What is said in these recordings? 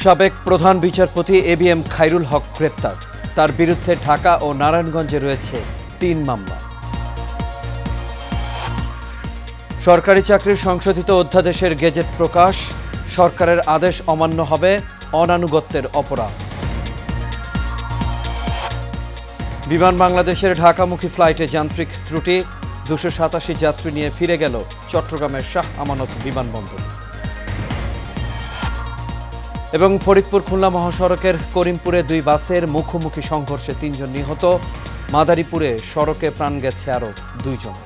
সাবেক প্রধান বিচারপতি এবিএম খায়রুল হক গ্রেপ্তার। তার বিরুদ্ধে ঢাকা ও নারায়ণগঞ্জে রয়েছে ৩ মামলা। সরকারি চাকরির সংশোধিত অধ্যাদেশের গেজেট প্রকাশ। সরকারের আদেশ অমান্য হবে অনানুগত্যের অপরাধ। বিমান বাংলাদেশের ঢাকামুখী ফ্লাইটে যান্ত্রিক ত্রুটি। ২৮৭ যাত্রী নিয়ে ফিরে গেল চট্টগ্রামের শাহ আমানত বিমানবন্দর। এবং ফরিদপুর খুলনা মহাসড়কের করিমপুরে 2 বাসের মুখোমুখি সংঘর্ষে 3 জন নিহত। মাদারীপুরে সড়কে প্রাণ গেছে আরও 2 জন।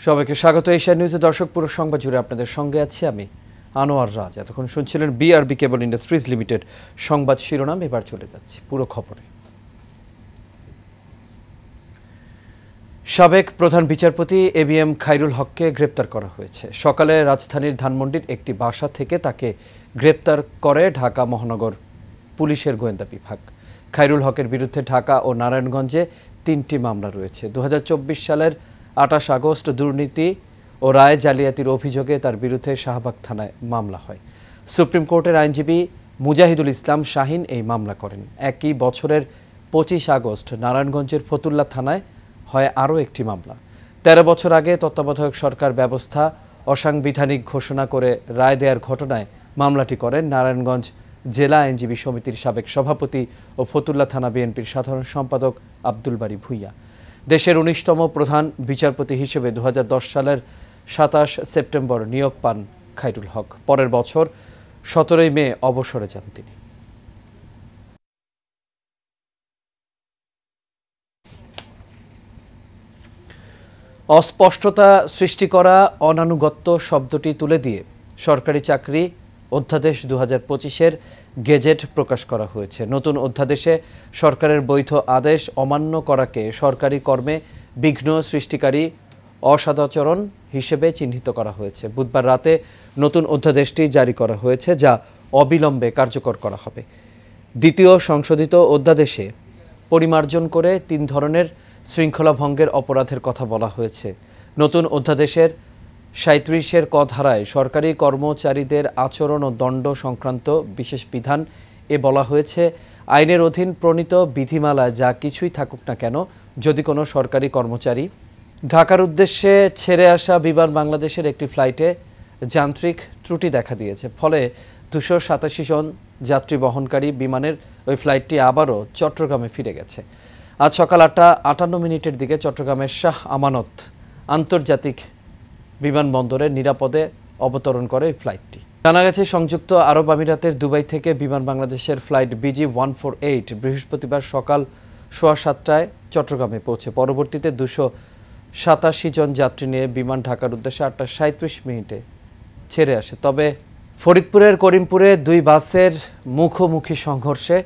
সবাইকে স্বাগত এশিয়া নিউজে। দর্শক, পুরো সংবাদ জুড়ে আপনাদের সঙ্গে আছি আমি আনোয়ার রাজ। এতক্ষণ শুনছিলেন বিআরবি কেবল ইন্ডাস্ট্রিজ লিমিটেড সংবাদ শিরোনাম। এবার চলে যাচ্ছি পুরো খবরে। সাবেক প্রধান বিচারপতি এবিএম খায়রুল হককে গ্রেপ্তার করা হয়েছে। সকালে রাজধানীর ধানমন্ডির একটি বাসা থেকে তাকে গ্রেপ্তার করে ঢাকা মহানগর পুলিশের গোয়েন্দা বিভাগ। খায়রুল হকের বিরুদ্ধে ঢাকা ও নারায়ণগঞ্জে 3টি মামলা রয়েছে। 2024 সালের 28 আগস্ট দুর্নীতি ও রায় জালিয়াতির অভিযোগে তার বিরুদ্ধে শাহবাগ থানায় মামলা হয়। সুপ্রিম কোর্টের আইনজীবী মুজাহিদুল ইসলাম শাহিন এই মামলা করেন। একই বছরের 25 আগস্ট নারায়ণগঞ্জের ফতুল্লা থানায় হয় আরও একটি মামলা। 13 বছর আগে তত্ত্বাবধায়ক সরকার ব্যবস্থা অসাংবিধানিক ঘোষণা করে রায় দেওয়ার ঘটনায় মামলাটি করেন নারায়ণগঞ্জ জেলা আইনজীবী সমিতির সাবেক সভাপতি ও ফতুল্লা থানা বিএনপির সাধারণ সম্পাদক আব্দুল বারী ভূঁইয়া। দেশের 19তম প্রধান বিচারপতি হিসেবে 2010 সালের 27 সেপ্টেম্বর নিয়োগ পান খায়রুল হক। পরের বছর 17 মে অবসরে যান তিনি। অস্পষ্টতা সৃষ্টি করা অনানুগত্য শব্দটি তুলে দিয়ে সরকারি চাকরি অধ্যাদেশ 2025-এর গেজেট প্রকাশ করা হয়েছে। নতুন অধ্যাদেশে সরকারের বৈধ আদেশ অমান্য করাকে সরকারি কর্মে বিঘ্ন সৃষ্টিকারী অসদাচরণ হিসেবে চিহ্নিত করা হয়েছে। বুধবার রাতে নতুন অধ্যাদেশটি জারি করা হয়েছে, যা অবিলম্বে কার্যকর করা হবে। দ্বিতীয় সংশোধিত অধ্যাদেশে পরিমার্জন করে 3 ধরনের শৃঙ্খলা ভঙ্গের অপরাধের কথা বলা হয়েছে। নতুন অধ্যাদেশের 37-এর ক ধারায় সরকারি কর্মচারীদের আচরণ ও দণ্ড সংক্রান্ত বিশেষ বিধান বলা হয়েছে, আইনের অধীন প্রণীত বিধিমালায় যা কিছুই থাকুক না কেন, যদি কোনো সরকারি কর্মচারী ঢাকার উদ্দেশ্যে ছেড়ে আসা বিমান বাংলাদেশের একটি ফ্লাইটে যান্ত্রিক ত্রুটি দেখা দিয়েছে, ফলে 287 জন যাত্রী বহনকারী বিমানের ওই ফ্লাইটটি আবারও চট্টগ্রামে ফিরে গেছে। আজ সকাল 8:58 দিকে চট্টগ্রামের শাহ আমানত আন্তর্জাতিক বিমানবন্দরে নিরাপদে অবতরণ করে এই ফ্লাইটটি। জানা গেছে, সংযুক্ত আরব আমিরাতের দুবাই থেকে বিমান বাংলাদেশের ফ্লাইট BG-148 বৃহস্পতিবার সকাল 7:15টায় চট্টগ্রামে পৌঁছে পরবর্তীতে 287 জন যাত্রী নিয়ে বিমান ঢাকার উদ্দেশ্যে 8:37 ছেড়ে আসে। তবে ফরিদপুরের করিমপুরে 2 বাসের মুখোমুখি সংঘর্ষে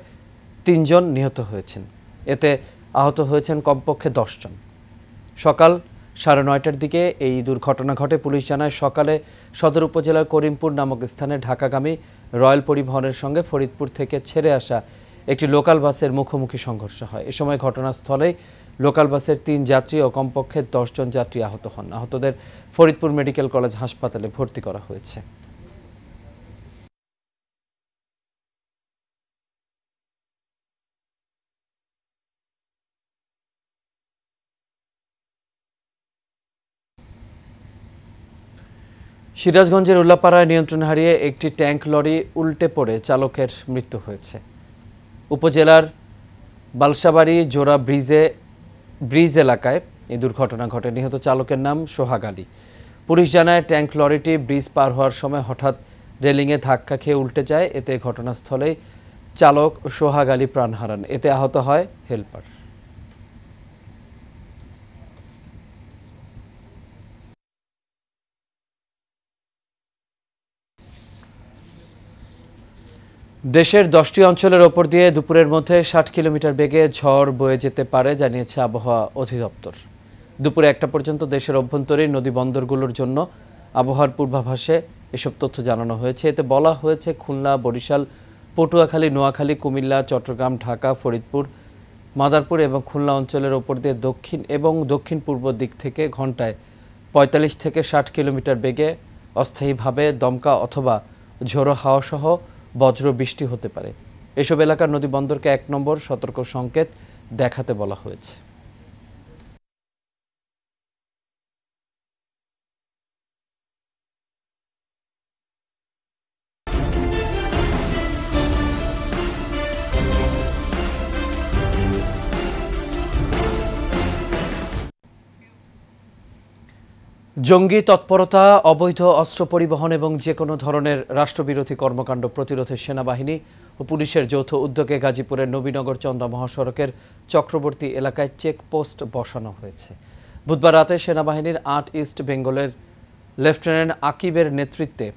3 জন নিহত হয়েছেন। এতে আহত হয়েছেন কমপক্ষে 10 জন। সকাল 9:30টার দিকে এই দুর্ঘটনা ঘটে। পুলিশ জানায়, সকালে সদর উপজেলার করিমপুর নামক স্থানে ঢাকাগামী রয়্যাল পরিবহনের সঙ্গে ফরিদপুর থেকে ছেড়ে আসা একটি লোকাল বাসের মুখোমুখি সংঘর্ষ হয়। এ সময় ঘটনাস্থলেই লোকাল বাসের 3 যাত্রী ও কমপক্ষে 10 জন যাত্রী আহত হন। আহতদের ফরিদপুর মেডিকেল কলেজ হাসপাতালে ভর্তি করা হয়েছে। সিরাজগঞ্জের উল্লাপাড়ায় নিয়ন্ত্রণ হারিয়ে একটি ট্যাঙ্ক লরি উল্টে পড়ে চালকের মৃত্যু হয়েছে। উপজেলার বালসাবাড়ি জোড়া ব্রিজ এলাকায় এই দুর্ঘটনা ঘটে। নিহত চালকের নাম সোহাগ আলী। পুলিশ জানায়, ট্যাঙ্ক লরিটি ব্রিজ পার হওয়ার সময় হঠাৎ রেলিংয়ে ধাক্কা খেয়ে উল্টে যায়। এতে ঘটনাস্থলেই চালক সোহাগ আলী প্রাণ হারান। এতে আহত হয় হেলপার। দেশের 10টি অঞ্চলের ওপর দিয়ে দুপুরের মধ্যে 60 কিলোমিটার বেগে ঝড় বয়ে যেতে পারে জানিয়েছে আবহাওয়া অধিদপ্তর। দুপুরে 1টা পর্যন্ত দেশের অভ্যন্তরীণ নদী বন্দরগুলোর জন্য আবহাওয়ার পূর্বাভাসে এসব তথ্য জানানো হয়েছে। এতে বলা হয়েছে, খুলনা, বরিশাল, পটুয়াখালী, নোয়াখালী, কুমিল্লা, চট্টগ্রাম, ঢাকা, ফরিদপুর, মাদারপুর এবং খুলনা অঞ্চলের ওপর দিয়ে দক্ষিণ এবং দক্ষিণ পূর্ব দিক থেকে ঘন্টায় ৪৫ থেকে ৬০ কিলোমিটার বেগে অস্থায়ীভাবে দমকা অথবা ঝোড়ো হাওয়াসহ বজ্র বৃষ্টি হতে পারে। এসব এলাকার নদীবন্দরকে ১ নম্বর সতর্ক সংকেত দেখাতে বলা হয়েছে। জঙ্গি তৎপরতা, অবৈধ অস্ত্র পরিবহন এবং যে কোনো ধরনের রাষ্ট্রবিরোধী কর্মকাণ্ড প্রতিরোধে সেনাবাহিনী ও পুলিশের যৌথ উদ্যোগে গাজীপুরের নবীনগর চন্দা মহাসড়কের চক্রবর্তী এলাকায় চেকপোস্ট বসানো হয়েছে। বুধবার রাতে সেনাবাহিনীর ৮ ইস্ট বেঙ্গলের লেফটেন্যান্ট আকিবের নেতৃত্বে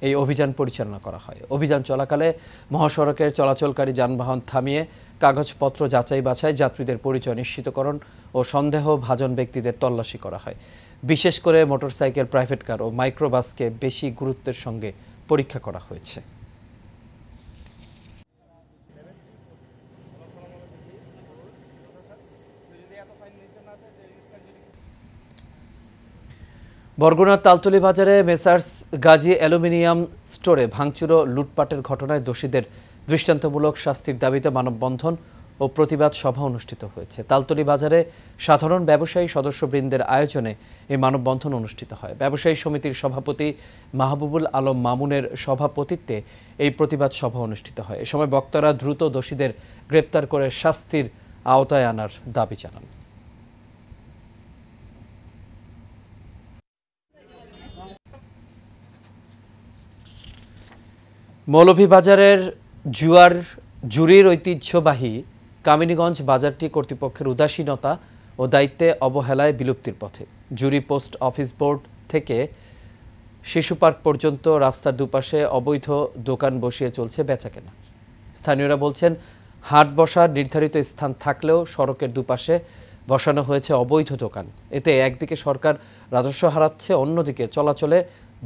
এই অভিযান পরিচালনা করা হয়। অভিযান চলাকালে মহাসড়কের চলাচলকারী যানবাহন থামিয়ে কাগজপত্র যাচাই বাছাই, যাত্রীদের পরিচয় নিশ্চিতকরণ ও সন্দেহভাজন ব্যক্তিদের তল্লাশি করা হয়। বিশেষ করে মোটরসাইকেল, প্রাইভেট কার ও মাইক্রোবাসকে বেশি গুরুত্বের সঙ্গে পরীক্ষা করা হয়েছে। বরগুনার তালতলী বাজারে মেসার্স গাজী অ্যালুমিনিয়াম স্টোরে ভাঙচুর ও লুটপাটের ঘটনায় দোষীদের দৃষ্টান্তমূলক শাস্তির দাবিতে মানববন্ধন ও প্রতিবাদ সভা অনুষ্ঠিত হয়েছে। তালতলী বাজারে সাধারণ ব্যবসায়ী সদস্যবৃন্দের আয়োজনে এই মানববন্ধন অনুষ্ঠিত হয়। ব্যবসায়ী সমিতির সভাপতি মাহবুবুল আলম মামুনের সভাপতিত্বে এই প্রতিবাদ সভা অনুষ্ঠিত হয়। এ সময় বক্তারা দ্রুত দোষীদের গ্রেপ্তার করে শাস্তির আওতায় আনার দাবি জানান। মৌলভীবাজারের জুরির ঐতিহ্যবাহী কামিনীগঞ্জ বাজারটি কর্তৃপক্ষের উদাসীনতা ও দায়িত্বে অবহেলায় বিলুপ্তির পথে। জুরি পোস্ট অফিস বোর্ড থেকে শিশু পার্ক পর্যন্ত রাস্তার দুপাশে অবৈধ দোকান বসিয়ে চলছে বেচাকেনা। স্থানীয়রা বলছেন, হাট বসার নির্ধারিত স্থান থাকলেও সড়কের দুপাশে বসানো হয়েছে অবৈধ দোকান। এতে একদিকে সরকার রাজস্ব হারাচ্ছে, অন্যদিকে চলাচলে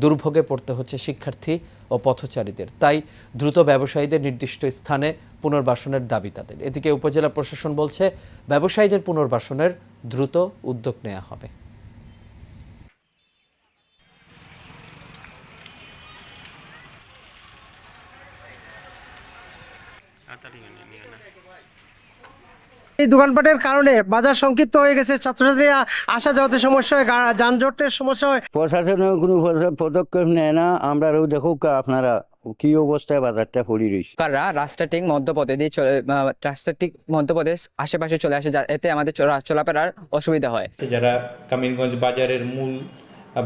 দুর্ভোগে পড়তে হচ্ছে শিক্ষার্থী ও পথচারীদের। তাই দ্রুত ব্যবসায়ীদের নির্দিষ্ট স্থানে পুনর্বাসনের দাবি তাদের। এদিকে উপজেলা প্রশাসন বলছে, ব্যবসায়ীদের পুনর্বাসনের দ্রুত উদ্যোগ নেওয়া হবে। এই দোকানপাটের কারণে বাজার সংক্ষিপ্ত হয়ে গেছে, ছাত্রছাত্রীরা আসা যাওয়াতে সমস্যা হয়, যানজটের সমস্যা হয়। প্রশাসনের কোনো পদক্ষেপ নেয় না। আমরা দেখুক আপনারা কি অবস্থায় বাজারটা পড়ে রয়েছে। কাররা রাস্তাটি মধ্যপথে আশেপাশে চলে আসে, এতে আমাদের চলাফেরার অসুবিধা হয়। যারা কামিনগঞ্জ বাজারের মূল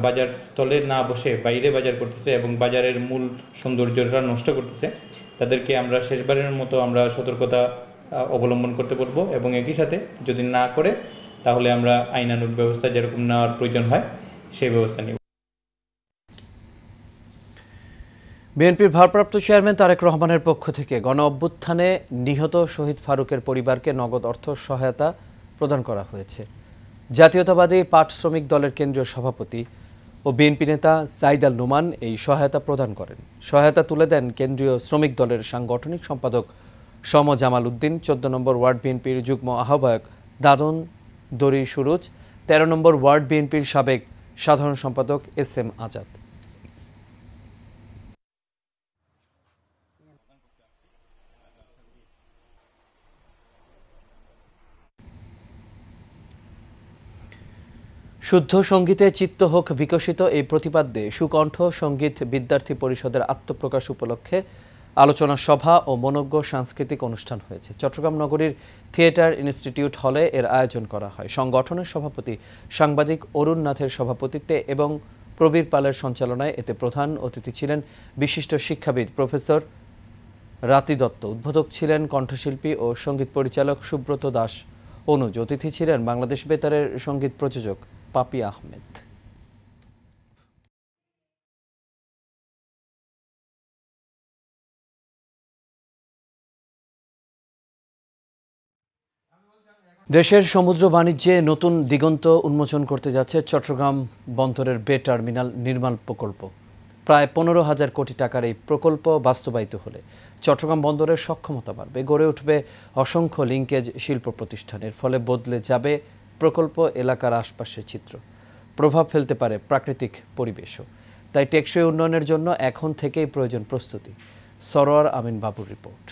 বাজার স্থলে না বসে বাইরে বাজার করতেছে এবং বাজারের মূল সৌন্দর্যটা নষ্ট করতেছে, তাদেরকে আমরা শেষবারের মতো আমরা সতর্কতা অবলম্বন করতে বলবো এবং একই সাথে যদি না করে তাহলে আমরা আইনানুগ ব্যবস্থা যেরকম নেওয়ার প্রয়োজন হয় সেই ব্যবস্থা নেব। বিএনপির ভারপ্রাপ্ত চেয়ারম্যান তারেক রহমানের পক্ষ থেকে গণ অভ্যুত্থানে নিহত শহীদ ফারুকের পরিবারকে নগদ অর্থ সহায়তা প্রদান করা হয়েছে। জাতীয়তাবাদী পাট শ্রমিক দলের কেন্দ্রীয় সভাপতি ও বিএনপি নেতা সাইদ আল নোমান এই সহায়তা প্রদান করেন। সহায়তা তুলে দেন কেন্দ্রীয় শ্রমিক দলের সাংগঠনিক সম্পাদক সম জামাল উদ্দিন, ১৪ নম্বর ওয়ার্ড বিএনপির যুগ্ম আহ্বায়ক দাদন দরি সুরুজ, ১৩ নম্বর ওয়ার্ড বিএনপির সাবেক সাধারণ সম্পাদক SM আজাদ। শুদ্ধ সঙ্গীতে চিত্ত হোক বিকশিত এই প্রতিপাদ্যে সুকণ্ঠ সঙ্গীত বিদ্যার্থী পরিষদের আত্মপ্রকাশ উপলক্ষে আলোচনা সভা ও মনোজ্ঞ সাংস্কৃতিক অনুষ্ঠান হয়েছে। চট্টগ্রাম নগরীর থিয়েটার ইনস্টিটিউট হলে এর আয়োজন করা হয়। সংগঠনের সভাপতি সাংবাদিক অরুণ নাথের সভাপতিত্বে এবং প্রবীর পালের সঞ্চালনায় এতে প্রধান অতিথি ছিলেন বিশিষ্ট শিক্ষাবিদ প্রফেসর রাতি দত্ত। উদ্বোধক ছিলেন কণ্ঠশিল্পী ও সঙ্গীত পরিচালক সুব্রত দাস অনুজ। অতিথি ছিলেন বাংলাদেশ বেতারের সঙ্গীত প্রযোজক পাপি আহমেদ। দেশের সমুদ্র বাণিজ্যে নতুন দিগন্ত উন্মোচন করতে যাচ্ছে চট্টগ্রাম বন্দরের বে টার্মিনাল নির্মাণ প্রকল্প। প্রায় 15,000 কোটি টাকার এই প্রকল্প বাস্তবায়িত হলে চট্টগ্রাম বন্দরের সক্ষমতা বাড়বে, গড়ে উঠবে অসংখ্য লিঙ্কেজ শিল্প প্রতিষ্ঠানের, ফলে বদলে যাবে প্রকল্প এলাকার আশপাশের চিত্র, প্রভাব ফেলতে পারে প্রাকৃতিক পরিবেশও। তাই টেকসই উন্নয়নের জন্য এখন থেকেই প্রয়োজন প্রস্তুতি। সরোয়ার আমিন বাবুর রিপোর্ট।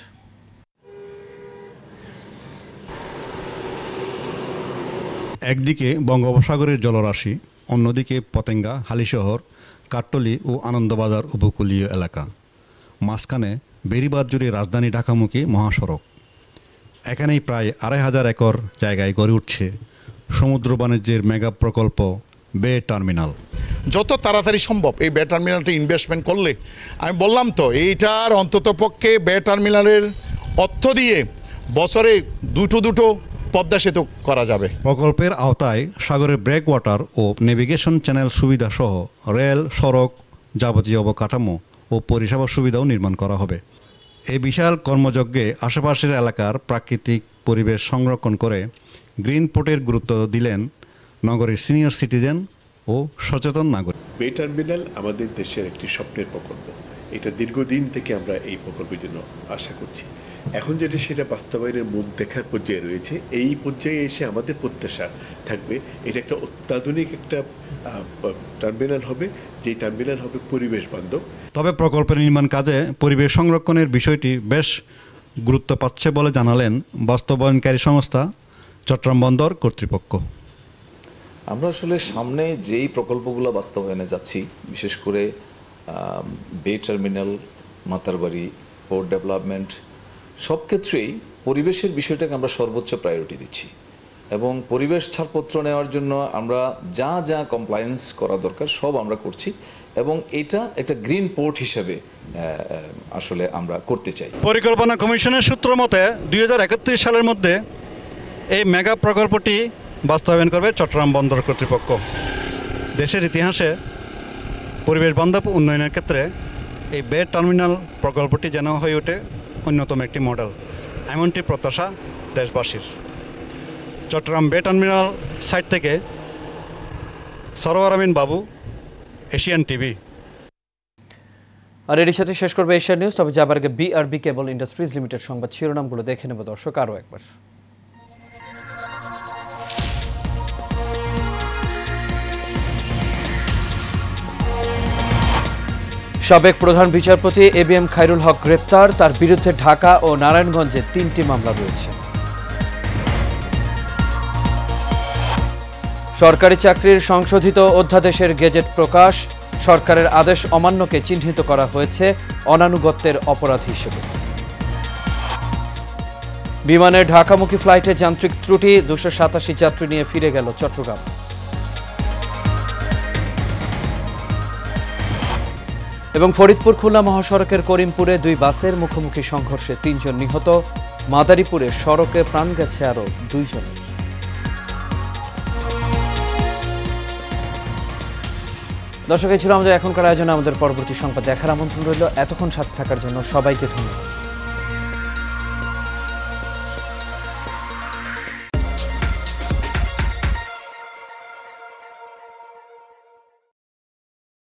একদিকে বঙ্গোপসাগরের জলরাশি, অন্যদিকে পতেঙ্গা, হালিশহর, কাট্টলী ও আনন্দবাজার উপকূলীয় এলাকা, মাঝখানে বেড়িবাঁধ জুড়ে রাজধানী ঢাকামুখী মহাসড়ক। এখানেই প্রায় 2,500 একর জায়গায় গড়ে উঠছে সমুদ্র বাণিজ্যের মেগা প্রকল্প বে টার্মিনাল। যত তাড়াতাড়ি সম্ভব এই বে টার্মিনালটা ইনভেস্টমেন্ট করলে, আমি বললাম তো এইটার অন্তত পক্ষে বে টার্মিনালের অর্থ দিয়ে বছরে দুটো পদ্মা সেতু করা যাবে। প্রকল্পের আওতায় সাগরের ব্রেক ওয়াটার ও নেভিগেশন চ্যানেল সুবিধা সহ রেল, সড়ক, যাবতীয় অবকাঠামো ও পরিষেবা সুবিধাও নির্মাণ করা হবে। এই বিশাল কর্মযজ্ঞে আশেপাশের এলাকার প্রাকৃতিক পরিবেশ সংরক্ষণ করে গ্রিন পোর্টের গুরুত্ব দিলেন নগরীর সিনিয়র সিটিজেন ও সচেতন নাগরিক। বে টার্মিনাল আমাদের দেশের একটি স্বপ্নের প্রকল্প। এটা দীর্ঘদিন থেকে আমরা এই প্রকল্পের জন্য আশা করছি। এখন যেটা সেটা বাস্তবায়নের মুখ দেখার পর্যায়ে রয়েছে। এই পর্যায়ে এসে আমাদের প্রত্যাশা থাকবে এটা একটা অত্যাধুনিক একটা টার্মিনাল হবে, যে টার্মিনাল হবে পরিবেশ বান্ধব। তবে প্রকল্পের নির্মাণ কাজে পরিবেশ সংরক্ষণের বিষয়টি বেশ গুরুত্ব পাচ্ছে বলে জানালেন বাস্তবায়নকারী সংস্থা চট্টগ্রাম বন্দর কর্তৃপক্ষ। আমরা আসলে সামনে যেই প্রকল্পগুলো বাস্তবায়নে যাচ্ছি, বিশেষ করে বে টার্মিনাল, মাতারবাড়ি, পোর্ট ডেভেলপমেন্ট, সব ক্ষেত্রেই পরিবেশের বিষয়টাকে আমরা সর্বোচ্চ প্রায়োরিটি দিচ্ছি এবং পরিবেশ ছাড়পত্র নেওয়ার জন্য আমরা যা যা কমপ্লায়েন্স করা দরকার সব আমরা করছি এবং এটা একটা গ্রিন পোর্ট হিসেবে আসলে আমরা করতে চাই। পরিকল্পনা কমিশনের সূত্র মতে 2031 সালের মধ্যে এই মেগা প্রকল্পটি বাস্তবায়ন করবে চট্টগ্রাম বন্দর কর্তৃপক্ষ। দেশের ইতিহাসে পরিবেশ বান্ধব উন্নয়নের ক্ষেত্রে এই বে টার্মিনাল প্রকল্পটি যেন হয়ে ওঠে অন্যতম একটি মডেল, এমনটি প্রত্যাশা দেশবাসীর। চট্টগ্রাম বে টার্মিনাল সাইট থেকে সরোয়ার আমিন বাবু, এশিয়ান টিভি। আর এর সাথে শেষ করবে এশিয়ান নিউজ। তবে যাবার আগে বিআরবি কেবল ইন্ডাস্ট্রিজ লিমিটেড সংবাদ শিরোনামগুলো দেখে নেব দর্শক আরও একবার। সাবেক প্রধান বিচারপতি এবিএম খায়রুল হক গ্রেপ্তার, তার বিরুদ্ধে ঢাকা ও নারায়ণগঞ্জে 3টি মামলা রয়েছে। সরকারি চাকরির সংশোধিত অধ্যাদেশের গেজেট প্রকাশ, সরকারের আদেশ অমান্যকে চিহ্নিত করা হয়েছে অনানুগত্যের অপরাধ হিসেবে। বিমানের ঢাকামুখী ফ্লাইটে যান্ত্রিক ত্রুটি, 287 যাত্রী নিয়ে ফিরে গেল চট্টগ্রাম। এবং ফরিদপুর খুলনা মহাসড়কের করিমপুরে 2 বাসের মুখোমুখি সংঘর্ষে 3 জন নিহত, মাদারীপুরে সড়কে প্রাণ গেছে আরও 2 জনের। দর্শক, এই ছিল আমাদের এখনকার আয়োজনে। আমাদের পরবর্তী সংবাদ দেখার আমন্ত্রণ রইল। এতক্ষণ সাথে থাকার জন্য সবাইকে ধন্যবাদ।